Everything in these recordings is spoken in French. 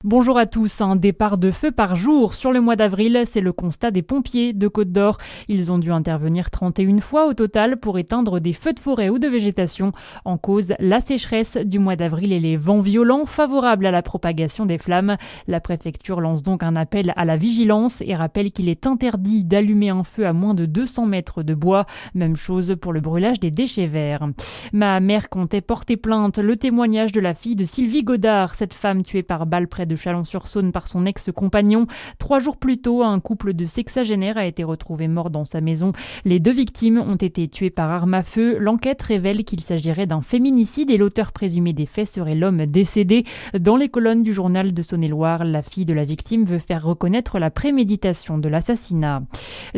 Bonjour à tous, un départ de feu par jour sur le mois d'avril, c'est le constat des pompiers de Côte-d'Or. Ils ont dû intervenir 31 fois au total pour éteindre des feux de forêt ou de végétation. En cause, la sécheresse du mois d'avril et les vents violents favorables à la propagation des flammes. La préfecture lance donc un appel à la vigilance et rappelle qu'il est interdit d'allumer un feu à moins de 200 mètres de bois. Même chose pour le brûlage des déchets verts. Ma mère comptait porter plainte. Le témoignage de la fille de Sylvie Godard, cette femme tuée par balle près de Chalon-sur-Saône par son ex-compagnon. 3 jours plus tôt, un couple de sexagénaires a été retrouvé mort dans sa maison. Les 2 victimes ont été tuées par arme à feu. L'enquête révèle qu'il s'agirait d'un féminicide et l'auteur présumé des faits serait l'homme décédé. Dans les colonnes du journal de Saône-et-Loire, la fille de la victime veut faire reconnaître la préméditation de l'assassinat.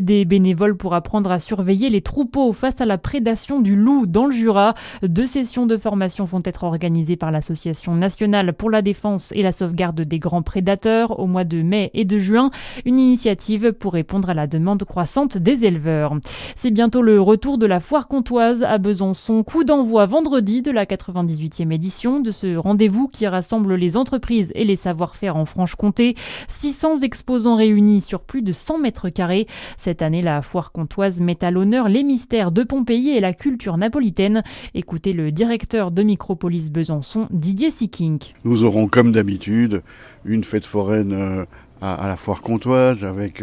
Des bénévoles pour apprendre à surveiller les troupeaux face à la prédation du loup dans le Jura. 2 sessions de formation vont être organisées par l'Association nationale pour la défense et la sauvegarde des grands prédateurs au mois de mai et de juin, une initiative pour répondre à la demande croissante des éleveurs. C'est bientôt le retour de la foire comtoise à Besançon, coup d'envoi vendredi de la 98e édition de ce rendez-vous qui rassemble les entreprises et les savoir-faire en Franche-Comté. 600 exposants réunis sur plus de 100 mètres carrés. Cette année, la foire comtoise met à l'honneur les mystères de Pompéi et la culture napolitaine. Écoutez le directeur de Micropolis Besançon, Didier Sikink. Nous aurons comme d'habitude une fête foraine à la foire comtoise avec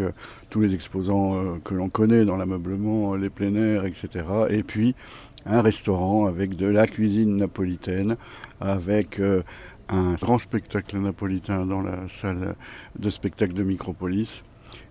tous les exposants que l'on connaît dans l'ameublement, les plein air, etc. Et puis un restaurant avec de la cuisine napolitaine, avec un grand spectacle napolitain dans la salle de spectacle de Micropolis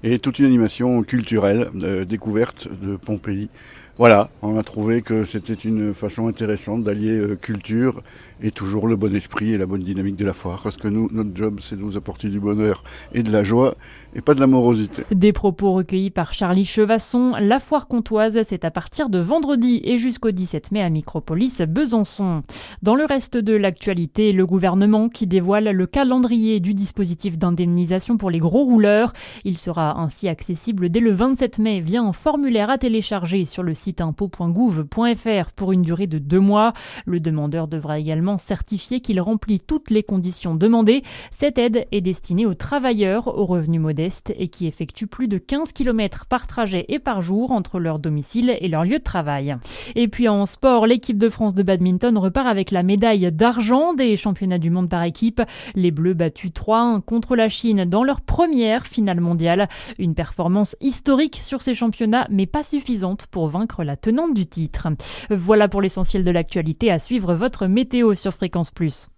et toute une animation culturelle, découverte de Pompéi. Voilà, on a trouvé que c'était une façon intéressante d'allier culture et toujours le bon esprit et la bonne dynamique de la foire. Parce que nous, notre job, c'est de vous apporter du bonheur et de la joie et pas de la morosité. Des propos recueillis par Charlie Chevasson. La foire comtoise, c'est à partir de vendredi et jusqu'au 17 mai à Micropolis Besançon. Dans le reste de l'actualité, le gouvernement qui dévoile le calendrier du dispositif d'indemnisation pour les gros rouleurs. Il sera ainsi accessible dès le 27 mai via un formulaire à télécharger sur le site impôt.gouv.fr pour une durée de 2 mois. Le demandeur devra également certifier qu'il remplit toutes les conditions demandées. Cette aide est destinée aux travailleurs aux revenus modestes et qui effectuent plus de 15 km par trajet et par jour entre leur domicile et leur lieu de travail. Et puis en sport, l'équipe de France de badminton repart avec la médaille d'argent des championnats du monde par équipe. Les Bleus battus 3-1 contre la Chine dans leur première finale mondiale. Une performance historique sur ces championnats, mais pas suffisante pour vaincre la tenante du titre. Voilà pour l'essentiel de l'actualité. À suivre votre météo sur Fréquence Plus.